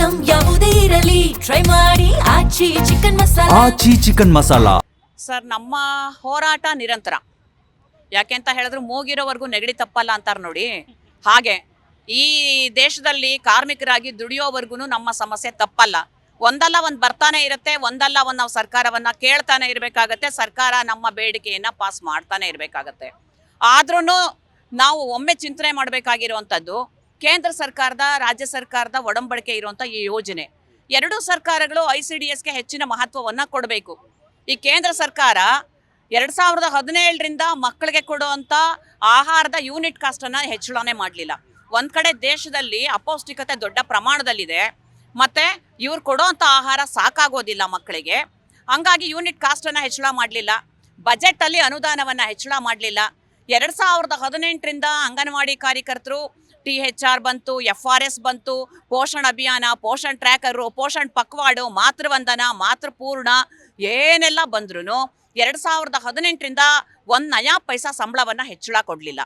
Item ಯಾವುದೇ ಇರಲಿ try ಮಾಡಿ ಆಚಿ ಚಿಕನ್ ಮಸಾಲಾ. ಆಚಿ ಚಿಕನ್ ಮಸಾಲಾ. ಸರ್, ನಮ್ಮ ಹೋರಾಟ ನಿರಂತರ. ಯಾಕೆಂತ ಹೇಳಿದ್ರೆ ಮೂಗಿರೋವರೆಗೂ ನೆಗಡಿ ತಪ್ಪಲ್ಲ ಅಂತಾರೆ ನೋಡಿ. ಹಾಗೆ ಈ ದೇಶದಲ್ಲಿ ಕಾರ್ಮಿಕರಾಗಿ ದುಡಿಯೋವರೆಗೂ ನಮ್ಮ ಸಮಸ್ಯೆ ತಪ್ಪಲ್ಲ. ಒಂದಲ್ಲ ಒಂದು ಬರ್ತಾನೆ ಇರುತ್ತೆ, ಒಂದಲ್ಲ ಒಂದು ನಾವು ಸರ್ಕಾರವನ್ನು ಕೇಳ್ತಾನೆ ಇರಬೇಕಾಗತ್ತೆ. ಸರ್ಕಾರ ನಮ್ಮ ಬೇಡಿಕೆಯನ್ನು ಪಾಸ್ ಮಾಡ್ತಾನೆ ಇರಬೇಕಾಗತ್ತೆ. ಆದ್ರೂ ನಾವು ಒಮ್ಮೆ ಚಿಂತನೆ ಮಾಡಬೇಕಾಗಿರುವಂಥದ್ದು ಕೇಂದ್ರ ಸರ್ಕಾರದ ರಾಜ್ಯ ಸರ್ಕಾರದ ಒಡಂಬಡಿಕೆ ಇರುವಂಥ ಈ ಯೋಜನೆ. ಎರಡೂ ಸರ್ಕಾರಗಳು ICDSಗೆ ಹೆಚ್ಚಿನ ಮಹತ್ವವನ್ನು ಕೊಡಬೇಕು. ಈ ಕೇಂದ್ರ ಸರ್ಕಾರ 2017ರಿಂದ ಮಕ್ಕಳಿಗೆ ಕೊಡುವಂಥ ಆಹಾರದ ಯೂನಿಟ್ ಕಾಸ್ಟನ್ನು ಹೆಚ್ಚಳನೇ ಮಾಡಲಿಲ್ಲ. ಒಂದು ಕಡೆ ದೇಶದಲ್ಲಿ ಅಪೌಷ್ಟಿಕತೆ ದೊಡ್ಡ ಪ್ರಮಾಣದಲ್ಲಿದೆ, ಮತ್ತು ಇವ್ರು ಕೊಡೋವಂಥ ಆಹಾರ ಸಾಕಾಗೋದಿಲ್ಲ ಮಕ್ಕಳಿಗೆ. ಹಂಗಾಗಿ ಯೂನಿಟ್ ಕಾಸ್ಟನ್ನು ಹೆಚ್ಚಳ ಮಾಡಲಿಲ್ಲ, ಬಜೆಟಲ್ಲಿ ಅನುದಾನವನ್ನು ಹೆಚ್ಚಳ ಮಾಡಲಿಲ್ಲ. 2018ರಿಂದ ಅಂಗನವಾಡಿ ಕಾರ್ಯಕರ್ತರು THR ಬಂತು, FRS ಬಂತು, ಪೋಷಣ್ ಅಭಿಯಾನ, ಪೋಷಣ್ ಟ್ರ್ಯಾಕರು, ಪೋಷಣ್ ಪಕ್ವಾಡು, ಮಾತೃವಂದನ, ಮಾತೃಪೂರ್ಣ ಏನೆಲ್ಲ ಬಂದ್ರೂ 2018ರಿಂದ ಒಂದು ನಯಾ ಪೈಸಾ ಸಂಬಳವನ್ನು ಹೆಚ್ಚಳ ಕೊಡಲಿಲ್ಲ.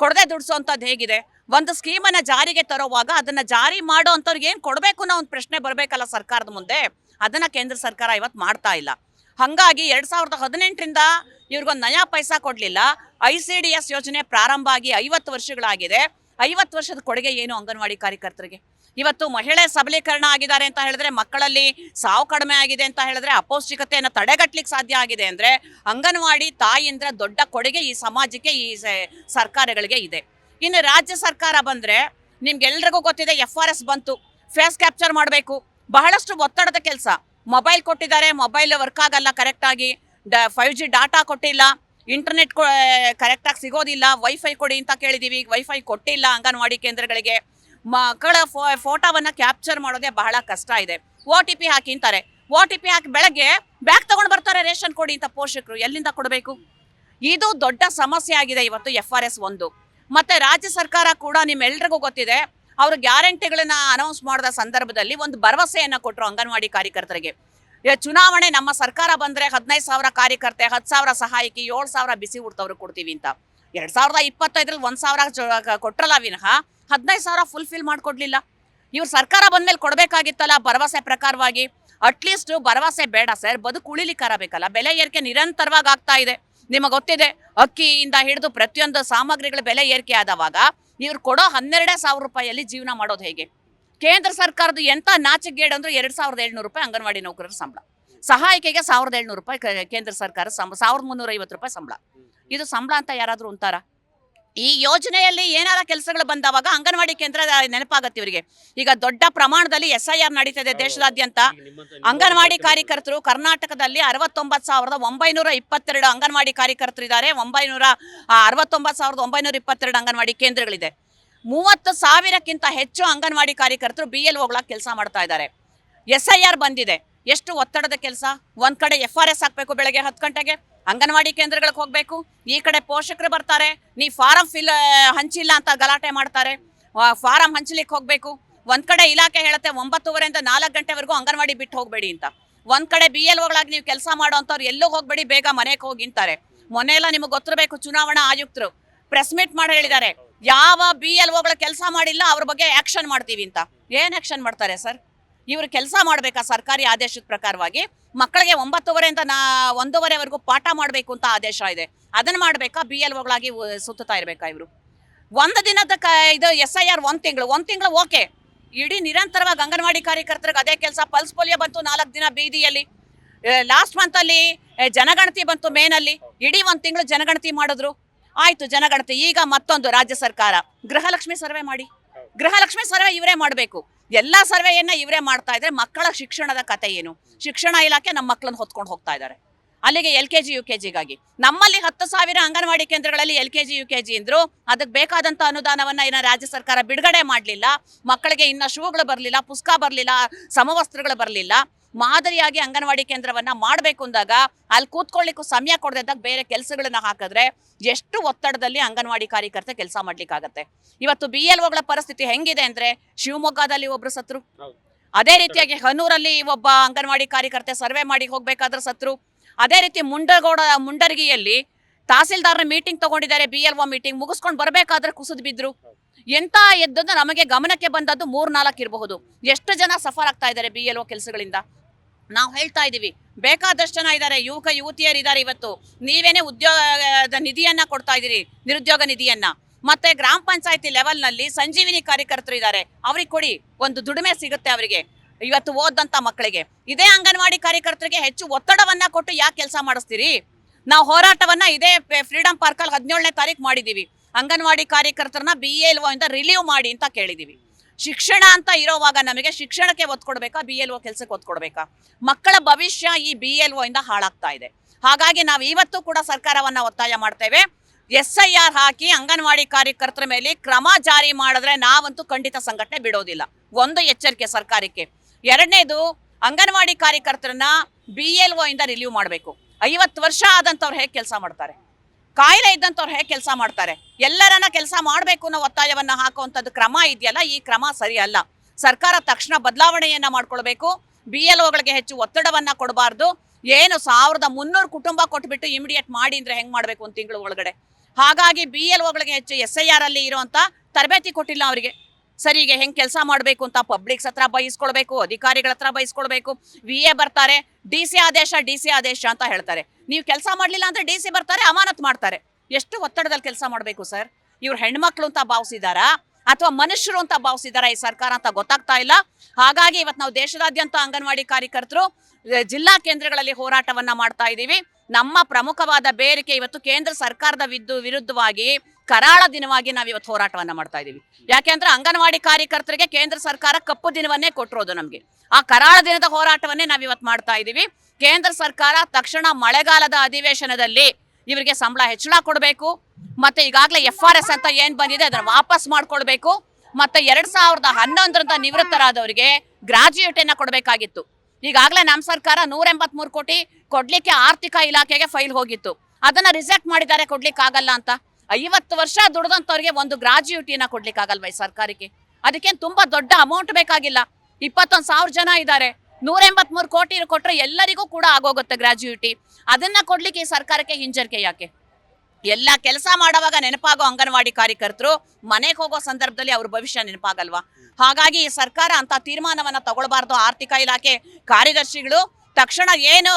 ಕೊಡದೆ ದುಡಿಸೋವಂಥದ್ದು ಹೇಗಿದೆ? ಒಂದು ಸ್ಕೀಮನ್ನು ಜಾರಿಗೆ ತರೋವಾಗ ಅದನ್ನು ಜಾರಿ ಮಾಡೋ ಅಂಥವ್ರಿಗೆ ಏನು ಕೊಡಬೇಕು ಅನ್ನೋ ಒಂದು ಪ್ರಶ್ನೆ ಬರಬೇಕಲ್ಲ ಸರ್ಕಾರದ ಮುಂದೆ. ಅದನ್ನು ಕೇಂದ್ರ ಸರ್ಕಾರ ಇವತ್ತು ಮಾಡ್ತಾ ಇಲ್ಲ. ಹಾಗಾಗಿ 2018ರಿಂದ ಇವ್ರಿಗೊಂದು ನಯಾ ಪೈಸಾ ಕೊಡಲಿಲ್ಲ. ICDS ಯೋಜನೆ ಪ್ರಾರಂಭ ಆಗಿ 50 ವರ್ಷಗಳಾಗಿದೆ. 50 ವರ್ಷದ ಕೊಡುಗೆ ಏನು ಅಂಗನವಾಡಿ ಕಾರ್ಯಕರ್ತರಿಗೆ? ಇವತ್ತು ಮಹಿಳೆ ಸಬಲೀಕರಣ ಆಗಿದ್ದಾರೆ ಅಂತ ಹೇಳಿದ್ರೆ, ಮಕ್ಕಳಲ್ಲಿ ಸಾವು ಕಡಿಮೆ ಆಗಿದೆ ಅಂತ ಹೇಳಿದ್ರೆ, ಅಪೌಷ್ಟಿಕತೆಯನ್ನು ತಡೆಗಟ್ಟಲಿಕ್ಕೆ ಸಾಧ್ಯ ಆಗಿದೆ ಅಂದರೆ ಅಂಗನವಾಡಿ ತಾಯಿಯಿಂದ ದೊಡ್ಡ ಕೊಡುಗೆ ಈ ಸಮಾಜಕ್ಕೆ, ಈ ಸರ್ಕಾರಗಳಿಗೆ ಇದೆ. ಇನ್ನು ರಾಜ್ಯ ಸರ್ಕಾರ ಬಂದರೆ ನಿಮ್ಗೆಲ್ರಿಗೂ ಗೊತ್ತಿದೆ, FRS ಬಂತು, ಫೇಸ್ ಕ್ಯಾಪ್ಚರ್ ಮಾಡಬೇಕು, ಬಹಳಷ್ಟು ಒತ್ತಡದ ಕೆಲಸ. ಮೊಬೈಲ್ ಕೊಟ್ಟಿದ್ದಾರೆ, ಮೊಬೈಲ್ ವರ್ಕ್ ಆಗಲ್ಲ ಕರೆಕ್ಟಾಗಿ, 5G ಡಾಟಾ ಕೊಟ್ಟಿಲ್ಲ, ಇಂಟರ್ನೆಟ್ ಕರೆಕ್ಟಾಗಿ ಸಿಗೋದಿಲ್ಲ, ವೈಫೈ ಕೊಡಿ ಅಂತ ಕೇಳಿದ್ದೀವಿ, ವೈಫೈ ಕೊಟ್ಟಿಲ್ಲ ಅಂಗನವಾಡಿ ಕೇಂದ್ರಗಳಿಗೆ. ಮಕ್ಕಳ ಫೋಟೋವನ್ನು ಕ್ಯಾಪ್ಚರ್ ಮಾಡೋದೇ ಬಹಳ ಕಷ್ಟ ಇದೆ. OTP ಹಾಕಿ ಅಂತಾರೆ, OTP ಹಾಕಿ ಬೆಳಗ್ಗೆ ಬ್ಯಾಗ್ ತೊಗೊಂಡು ಬರ್ತಾರೆ ರೇಷನ್ ಕೊಡಿ ಅಂತ ಪೋಷಕರು. ಎಲ್ಲಿಂದ ಕೊಡಬೇಕು? ಇದು ದೊಡ್ಡ ಸಮಸ್ಯೆ ಆಗಿದೆ ಇವತ್ತು FRS ಒಂದು. ಮತ್ತು ರಾಜ್ಯ ಸರ್ಕಾರ ಕೂಡ ನಿಮ್ಮೆಲ್ರಿಗೂ ಗೊತ್ತಿದೆ, ಅವರು ಗ್ಯಾರಂಟಿಗಳನ್ನು ಅನೌನ್ಸ್ ಮಾಡಿದ ಸಂದರ್ಭದಲ್ಲಿ ಒಂದು ಭರವಸೆಯನ್ನು ಕೊಟ್ಟರು ಅಂಗನವಾಡಿ ಕಾರ್ಯಕರ್ತರಿಗೆ. ಚುನಾವಣೆ ನಮ್ಮ ಸರ್ಕಾರ ಬಂದರೆ 15,000 ಕಾರ್ಯಕರ್ತೆ, 10,000 ಸಹಾಯಕಿ, 7,000 ಬಿಸಿ ಊಟದವ್ರು ಕೊಡ್ತೀವಿ ಅಂತ. 2025ರಲ್ಲಿ 1,000 ಕೊಟ್ಟರಲ್ಲ ವಿನಃ 15,000 ಫುಲ್ಫಿಲ್ ಮಾಡಿಕೊಡ್ಲಿಲ್ಲ. ಇವ್ರು ಸರ್ಕಾರ ಬಂದಮೇಲೆ ಕೊಡಬೇಕಾಗಿತ್ತಲ್ಲ ಭರವಸೆ ಪ್ರಕಾರವಾಗಿ. ಅಟ್ಲೀಸ್ಟ್ ಭರವಸೆ ಬೇಡ ಸರ್, ಬದುಕು ಉಳಿಲಿಕ್ಕಾರ ಬೇಕಲ್ಲ. ಬೆಲೆ ಏರಿಕೆ ನಿರಂತರವಾಗಿ ಆಗ್ತಾ ಇದೆ. ನಿಮಗೆ ಗೊತ್ತಿದೆ, ಅಕ್ಕಿಯಿಂದ ಹಿಡಿದು ಪ್ರತಿಯೊಂದು ಸಾಮಗ್ರಿಗಳ ಬೆಲೆ ಏರಿಕೆ ಆದವಾಗ ಇವ್ರು ಕೊಡೋ 12,000 ರೂಪಾಯಿಯಲ್ಲಿ ಜೀವನ ಮಾಡೋದು ಹೇಗೆ? ಕೇಂದ್ರ ಸರ್ಕಾರದ ಎಂಥ ನಾಚಿಕೆಗೇಡು ಅಂದ್ರೆ 2,700 ರೂಪಾಯಿ ಅಂಗನವಾಡಿ ನೌಕರರ ಸಂಬಳ, ಸಹಾಯಕಿಗೆ 1,700 ರೂಪಾಯಿ ಕೇಂದ್ರ ಸರ್ಕಾರ ಸಂಬಳ, 1,350 ರೂಪಾಯಿ ಸಂಬಳ. ಇದು ಸಂಬಳ ಅಂತ ಯಾರಾದರೂ ಅಂತಾರ? ಈ ಯೋಜನೆಯಲ್ಲಿ ಏನಾರ ಕೆಲಸಗಳು ಬಂದವಾಗ ಅಂಗನವಾಡಿ ಕೇಂದ್ರ ನೆನಪಾಗತ್ತೆ ಇವರಿಗೆ. ಈಗ ದೊಡ್ಡ ಪ್ರಮಾಣದಲ್ಲಿ SIR ನಡೀತಿದೆ ದೇಶದಾದ್ಯಂತ. ಅಂಗನವಾಡಿ ಕಾರ್ಯಕರ್ತರು ಕರ್ನಾಟಕದಲ್ಲಿ 69,922 ಅಂಗನವಾಡಿ ಕಾರ್ಯಕರ್ತರು ಇದ್ದಾರೆ. 69,922 ಅಂಗನವಾಡಿ ಕೇಂದ್ರಗಳಿದೆ. 30,000ಕ್ಕಿಂತ ಹೆಚ್ಚು ಅಂಗನವಾಡಿ ಕಾರ್ಯಕರ್ತರು BLOಗಳಾಗಿ ಕೆಲಸ ಮಾಡ್ತಾ ಇದ್ದಾರೆ. SIR ಬಂದಿದೆ. ಎಷ್ಟು ಒತ್ತಡದ ಕೆಲಸ! ಒಂದು ಕಡೆ FRS ಹಾಕಬೇಕು, ಬೆಳಗ್ಗೆ 10 ಗಂಟೆಗೆ ಅಂಗನವಾಡಿ ಕೇಂದ್ರಗಳಿಗೆ ಹೋಗಬೇಕು. ಈ ಕಡೆ ಪೋಷಕರು ಬರ್ತಾರೆ, ನೀ ಫಾರಂ ಹಂಚಿಲ್ಲ ಅಂತ ಗಲಾಟೆ ಮಾಡ್ತಾರೆ, ಫಾರಂ ಹಂಚಲಿಕ್ಕೆ ಹೋಗಬೇಕು. ಒಂದು ಕಡೆ ಇಲಾಖೆ ಹೇಳುತ್ತೆ 9:30ರಿಂದ 4 ಗಂಟೆವರೆಗೂ ಅಂಗನವಾಡಿ ಬಿಟ್ಟು ಹೋಗಬೇಡಿ ಅಂತ. ಒಂದು ಕಡೆ BLOಗಳಾಗಿ ನೀವು ಕೆಲಸ ಮಾಡೋವಂಥವ್ರು ಎಲ್ಲೂ ಹೋಗಬೇಡಿ, ಬೇಗ ಮನೆಗೆ ಹೋಗಿ ಅಂತಾರೆ. ಮೊನ್ನೆ ಎಲ್ಲ ನಿಮಗೆ ಗೊತ್ತಿರಬೇಕು, ಚುನಾವಣಾ ಆಯುಕ್ತರು ಪ್ರೆಸ್ ಮೀಟ್ ಮಾಡಿ ಹೇಳಿದ್ದಾರೆ, ಯಾವ BLOಗಳ ಕೆಲಸ ಮಾಡಿಲ್ಲ ಅವ್ರ ಬಗ್ಗೆ ಆ್ಯಕ್ಷನ್ ಮಾಡ್ತೀವಿ ಅಂತ. ಏನು ಆ್ಯಕ್ಷನ್ ಮಾಡ್ತಾರೆ ಸರ್? ಇವರು ಕೆಲಸ ಮಾಡಬೇಕಾ ಸರ್ಕಾರಿ ಆದೇಶದ ಪ್ರಕಾರವಾಗಿ? ಮಕ್ಕಳಿಗೆ 9:30ರಿಂದ 1:30ವರೆಗೂ ಪಾಠ ಮಾಡಬೇಕು ಅಂತ ಆದೇಶ ಇದೆ. ಅದನ್ನು ಮಾಡಬೇಕಾ? BLOಗಳಾಗಿ ಸುತ್ತಾ ಇರಬೇಕಾ ಇವರು? ಒಂದು ದಿನದ ಇದು SIR 1 ತಿಂಗಳು ಓಕೆ. ಇಡೀ ನಿರಂತರವಾಗಿ ಅಂಗನವಾಡಿ ಕಾರ್ಯಕರ್ತರಿಗೆ ಅದೇ ಕೆಲಸ. ಪಲ್ಸ್ ಪೋಲಿಯೋ ಬಂತು 4 ದಿನ ಬೀದಿಯಲ್ಲಿ. ಲಾಸ್ಟ್ ಮಂತಲ್ಲಿ ಜನಗಣತಿ ಬಂತು ಮೇನಲ್ಲಿ. ಇಡೀ 1 ತಿಂಗಳು ಜನಗಣತಿ ಮಾಡಿದ್ರು. ಆಯ್ತು ಜನಗಣತಿ. ಈಗ ಮತ್ತೊಂದು ರಾಜ್ಯ ಸರ್ಕಾರ ಗೃಹಲಕ್ಷ್ಮಿ ಸರ್ವೆ ಮಾಡಿ. ಗೃಹಲಕ್ಷ್ಮಿ ಸರ್ವೆ ಇವರೇ ಮಾಡಬೇಕು. ಎಲ್ಲ ಸರ್ವೆಯನ್ನ ಇವರೇ ಮಾಡ್ತಾ ಇದ್ರೆ ಮಕ್ಕಳ ಶಿಕ್ಷಣದ ಕತೆ ಏನು? ಶಿಕ್ಷಣ ಇಲಾಖೆ ನಮ್ಮ ಮಕ್ಕಳನ್ನ ಹೊತ್ಕೊಂಡು ಹೋಗ್ತಾ ಇದ್ದಾರೆ ಅಲ್ಲಿಗೆ LKG UKGಗಾಗಿ. ನಮ್ಮಲ್ಲಿ 10,000 ಅಂಗನವಾಡಿ ಕೇಂದ್ರಗಳಲ್ಲಿ LKG UKG ಅಂದ್ರು. ಅದಕ್ಕೆ ಬೇಕಾದಂಥ ಅನುದಾನವನ್ನು ಇನ್ನು ರಾಜ್ಯ ಸರ್ಕಾರ ಬಿಡುಗಡೆ ಮಾಡಲಿಲ್ಲ. ಮಕ್ಕಳಿಗೆ ಇನ್ನು ಶೂಗಳು ಬರಲಿಲ್ಲ, ಪುಸ್ತಕ ಬರಲಿಲ್ಲ, ಸಮವಸ್ತ್ರಗಳು ಬರಲಿಲ್ಲ. ಮಾದರಿಯಾಗಿ ಅಂಗನವಾಡಿ ಕೇಂದ್ರವನ್ನು ಮಾಡಬೇಕು ಅಂದಾಗ ಅಲ್ಲಿ ಕೂತ್ಕೊಳ್ಳಿಕ್ಕೂ ಸಮಯ ಕೊಡದಿದ್ದಾಗ ಬೇರೆ ಕೆಲಸಗಳನ್ನ ಹಾಕಿದ್ರೆ ಎಷ್ಟು ಒತ್ತಡದಲ್ಲಿ ಅಂಗನವಾಡಿ ಕಾರ್ಯಕರ್ತೆ ಕೆಲಸ ಮಾಡ್ಲಿಕ್ಕಾಗತ್ತೆ. ಇವತ್ತು BLOಗಳ ಪರಿಸ್ಥಿತಿ ಹೆಂಗಿದೆ ಅಂದ್ರೆ, ಶಿವಮೊಗ್ಗದಲ್ಲಿ ಒಬ್ರು ಸತ್ರು, ಅದೇ ರೀತಿಯಾಗಿ ಹನೂರಲ್ಲಿ ಒಬ್ಬ ಅಂಗನವಾಡಿ ಕಾರ್ಯಕರ್ತೆ ಸರ್ವೆ ಮಾಡಿ ಹೋಗ್ಬೇಕಾದ್ರೆ ಸತ್ರು. ಅದೇ ರೀತಿ ಮುಂಡರಗಿಯಲ್ಲಿ ತಹಸೀಲ್ದಾರರ ಮೀಟಿಂಗ್ ತಗೊಂಡಿದ್ದಾರೆ, BLO ಮೀಟಿಂಗ್ ಮುಗಿಸ್ಕೊಂಡು ಬರಬೇಕಾದ್ರೆ ಕುಸಿದು ಬಿದ್ರು. ಎಂತ ಎದ್ದದ್ದು ನಮಗೆ ಗಮನಕ್ಕೆ ಬಂದದ್ದು 3-4 ಇರಬಹುದು. ಎಷ್ಟು ಜನ ಸಫರ್ ಆಗ್ತಾ ಇದ್ದಾರೆ BLO ಕೆಲಸಗಳಿಂದ ನಾವು ಹೇಳ್ತಾ ಇದೀವಿ. ಬೇಕಾದಷ್ಟು ಜನ ಇದ್ದಾರೆ, ಯುವಕ ಯುವತಿಯರಿದ್ದಾರೆ. ಇವತ್ತು ನೀವೇನೇ ಉದ್ಯೋಗದ ನಿಧಿಯನ್ನ ಕೊಡ್ತಾ ಇದ್ದೀರಿ, ನಿರುದ್ಯೋಗ ನಿಧಿಯನ್ನ. ಮತ್ತೆ ಗ್ರಾಮ ಪಂಚಾಯತಿ ಲೆವೆಲ್ನಲ್ಲಿ ಸಂಜೀವಿನಿ ಕಾರ್ಯಕರ್ತರು ಇದ್ದಾರೆ, ಅವ್ರಿಗೆ ಕೊಡಿ, ಒಂದು ದುಡಿಮೆ ಸಿಗುತ್ತೆ ಅವರಿಗೆ, ಇವತ್ತು ಓದಂತ ಮಕ್ಕಳಿಗೆ. ಇದೇ ಅಂಗನವಾಡಿ ಕಾರ್ಯಕರ್ತರಿಗೆ ಹೆಚ್ಚು ಒತ್ತಡವನ್ನ ಕೊಟ್ಟು ಯಾಕೆ ಕೆಲಸ ಮಾಡಿಸ್ತೀರಿ? ನಾವು ಹೋರಾಟವನ್ನ ಇದೇ ಫ್ರೀಡಂ ಪಾರ್ಕಲ್ಲಿ 17ನೇ ತಾರೀಕು ಮಾಡಿದೀವಿ. ಅಂಗನವಾಡಿ ಕಾರ್ಯಕರ್ತರನ್ನ BLO ಇಂದ ರಿಲೀವ್ ಮಾಡಿ ಅಂತ ಕೇಳಿದೀವಿ. ಶಿಕ್ಷಣ ಅಂತ ಇರೋವಾಗ ನಮಗೆ ಶಿಕ್ಷಣಕ್ಕೆ ಒತ್ತು ಕೊಡ್ಬೇಕಾ, BLO ಕೆಲಸಕ್ಕೆ ಒತ್ತು ಕೊಡ್ಬೇಕಾ? ಮಕ್ಕಳ ಭವಿಷ್ಯ ಈ BLO ಇಂದ ಹಾಳಾಗ್ತಾ ಇದೆ. ಹಾಗಾಗಿ ನಾವು ಇವತ್ತು ಕೂಡ ಸರ್ಕಾರವನ್ನ ಒತ್ತಾಯ ಮಾಡ್ತೇವೆ, SIR ಹಾಕಿ ಅಂಗನವಾಡಿ ಕಾರ್ಯಕರ್ತರ ಮೇಲೆ ಕ್ರಮ ಜಾರಿ ಮಾಡಿದ್ರೆ ನಾವಂತೂ ಖಂಡಿತ ಸಂಘಟನೆ ಬಿಡೋದಿಲ್ಲ. ಒಂದು ಎಚ್ಚರಿಕೆ ಸರ್ಕಾರಕ್ಕೆ. ಎರಡನೇದು, ಅಂಗನವಾಡಿ ಕಾರ್ಯಕರ್ತರನ್ನ BLO ಇಂದ ರಿಲೀವ್ ಮಾಡಬೇಕು. 50 ವರ್ಷ ಆದಂಥವ್ರು ಹೇಗೆ ಕೆಲಸ ಮಾಡ್ತಾರೆ? ಕಾಯಿಲೆ ಇದ್ದಂಥವ್ರು ಹೇಗೆ ಕೆಲಸ ಮಾಡ್ತಾರೆ? ಎಲ್ಲರನ್ನ ಕೆಲಸ ಮಾಡಬೇಕು ಅನ್ನೋ ಒತ್ತಾಯವನ್ನ ಹಾಕುವಂಥದ್ದು ಕ್ರಮ ಇದೆಯಲ್ಲ, ಈ ಕ್ರಮ ಸರಿ ಅಲ್ಲ. ಸರ್ಕಾರ ತಕ್ಷಣ ಬದಲಾವಣೆಯನ್ನ ಮಾಡ್ಕೊಳ್ಬೇಕು. BLOಗಳಿಗೆ ಹೆಚ್ಚು ಒತ್ತಡವನ್ನ ಕೊಡಬಾರ್ದು. ಏನು 1300 ಕುಟುಂಬ ಕೊಟ್ಬಿಟ್ಟು ಇಮಿಡಿಯೇಟ್ ಮಾಡಿ ಅಂದ್ರೆ ಹೆಂಗ್ ಮಾಡ್ಬೇಕು ಒಂದು ತಿಂಗಳು ಒಳಗಡೆ? ಹಾಗಾಗಿ BLOಗಳಿಗೆ ಹೆಚ್ಚು SIR ಅಲ್ಲಿ ಇರುವಂತ ತರಬೇತಿ ಕೊಟ್ಟಿಲ್ಲ ಅವರಿಗೆ. ಸರಿಗೆ ಹೆಂಗ್ ಕೆಲಸ ಮಾಡಬೇಕು ಅಂತ ಪಬ್ಲಿಕ್ಸ್ ಹತ್ರ ಬಯಸ್ಕೊಳ್ಬೇಕು, ಅಧಿಕಾರಿಗಳ ಹತ್ರ ಬಯಸ್ಕೊಳ್ಬೇಕು. VA ಬರ್ತಾರೆ, DC ಆದೇಶ ಅಂತ ಹೇಳ್ತಾರೆ. ನೀವು ಕೆಲಸ ಮಾಡ್ಲಿಲ್ಲ ಅಂದ್ರೆ DC ಬರ್ತಾರೆ, ಅಮಾನತ್ ಮಾಡ್ತಾರೆ. ಎಷ್ಟು ಒತ್ತಡದಲ್ಲಿ ಕೆಲಸ ಮಾಡಬೇಕು ಸರ್? ಇವ್ರು ಹೆಣ್ಮಕ್ಳು ಅಂತ ಭಾವಿಸಿದಾರಾ ಅಥವಾ ಮನುಷ್ಯರು ಅಂತ ಭಾವಿಸಿದಾರಾ ಈ ಸರ್ಕಾರ ಅಂತ ಗೊತ್ತಾಗ್ತಾ ಇಲ್ಲ. ಹಾಗಾಗಿ ಇವತ್ತು ನಾವು ದೇಶದಾದ್ಯಂತ ಅಂಗನವಾಡಿ ಕಾರ್ಯಕರ್ತರು ಜಿಲ್ಲಾ ಕೇಂದ್ರಗಳಲ್ಲಿ ಹೋರಾಟವನ್ನ ಮಾಡ್ತಾ ಇದ್ದೀವಿ. ನಮ್ಮ ಪ್ರಮುಖವಾದ ಬೇಡಿಕೆ ಇವತ್ತು ಕೇಂದ್ರ ಸರ್ಕಾರದ ವಿರುದ್ಧವಾಗಿ ಕರಾಳ ದಿನವಾಗಿ ನಾವು ಇವತ್ತು ಹೋರಾಟವನ್ನ ಮಾಡ್ತಾ ಇದ್ದೀವಿ. ಯಾಕೆಂದ್ರೆ ಅಂಗನವಾಡಿ ಕಾರ್ಯಕರ್ತರಿಗೆ ಕೇಂದ್ರ ಸರ್ಕಾರ ಕಪ್ಪು ದಿನವನ್ನೇ ಕೊಟ್ಟಿರೋದು ನಮ್ಗೆ. ಆ ಕರಾಳ ದಿನದ ಹೋರಾಟವನ್ನೇ ನಾವು ಇವತ್ತು ಮಾಡ್ತಾ ಇದ್ದೀವಿ. ಕೇಂದ್ರ ಸರ್ಕಾರ ತಕ್ಷಣ ಮಳೆಗಾಲದ ಅಧಿವೇಶನದಲ್ಲಿ ಇವರಿಗೆ ಸಂಬಳ ಹೆಚ್ಚಳ ಕೊಡಬೇಕು. ಮತ್ತೆ ಈಗಾಗಲೇ FRS ಅಂತ ಏನ್ ಬಂದಿದೆ ಅದನ್ನ ವಾಪಸ್ ಮಾಡ್ಕೊಳ್ಬೇಕು. ಮತ್ತೆ 2011ರಿಂದ ನಿವೃತ್ತರಾದವರಿಗೆ ಗ್ರಾಜ್ಯುಯೇಟಿಯನ್ನ ಕೊಡಬೇಕಾಗಿತ್ತು. ಈಗಾಗಲೇ ನಮ್ಮ ಸರ್ಕಾರ 183 ಕೋಟಿ ಕೊಡ್ಲಿಕ್ಕೆ ಆರ್ಥಿಕ ಇಲಾಖೆಗೆ ಫೈಲ್ ಹೋಗಿತ್ತು. ಅದನ್ನ ರಿಜೆಕ್ಟ್ ಮಾಡಿದ್ದಾರೆ, ಕೊಡ್ಲಿಕ್ಕೆ ಆಗಲ್ಲ ಅಂತ. 50 ವರ್ಷ ದುಡ್ದಂತವ್ರಿಗೆ ಒಂದು ಗ್ರಾಜ್ಯುಯೇಟಿಯನ್ನ ಕೊಡ್ಲಿಕ್ಕೆ ಆಗಲ್ವಾ ಈ ಸರ್ಕಾರಕ್ಕೆ? ಅದಕ್ಕೇನು ತುಂಬಾ ದೊಡ್ಡ ಅಮೌಂಟ್ ಬೇಕಾಗಿಲ್ಲ. 21,000 ಜನ ಇದ್ದಾರೆ, 183 ಕೋಟಿ ಕೊಟ್ರೆ ಎಲ್ಲರಿಗೂ ಕೂಡ ಆಗೋಗುತ್ತೆ ಗ್ರಾಜ್ಯುಯೇಟಿ. ಅದನ್ನ ಕೊಡ್ಲಿಕ್ಕೆ ಈ ಸರ್ಕಾರಕ್ಕೆ ಹಿಂಜರಿಕೆ ಯಾಕೆ? ಎಲ್ಲ ಕೆಲಸ ಮಾಡುವಾಗ ನೆನಪಾಗೋ ಅಂಗನವಾಡಿ ಕಾರ್ಯಕರ್ತರು ಮನೆಗೆ ಹೋಗೋ ಸಂದರ್ಭದಲ್ಲಿ ಅವ್ರ ಭವಿಷ್ಯ ನೆನಪಾಗಲ್ವಾ? ಹಾಗಾಗಿ ಈ ಸರ್ಕಾರ ಅಂತ ತೀರ್ಮಾನವನ್ನ ತಗೊಳ್ಬಾರ್ದು. ಆರ್ಥಿಕ ಇಲಾಖೆ ಕಾರ್ಯದರ್ಶಿಗಳು ತಕ್ಷಣ ಏನು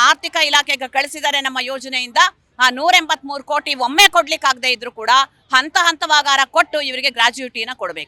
ಆರ್ಥಿಕ ಇಲಾಖೆಗೆ ಕಳಿಸಿದ್ದಾರೆ ನಮ್ಮ ಯೋಜನೆಯಿಂದ, ಆ 183 ಕೋಟಿ ಒಮ್ಮೆ ಕೊಡ್ಲಿಕ್ಕೆ ಆಗದೆ ಇದ್ರು ಕೂಡ ಹಂತವಾಗಾರ ಕೊಟ್ಟು ಇವರಿಗೆ ಗ್ರಾಜ್ಯುಯೇಟಿನ ಕೊಡಬೇಕು.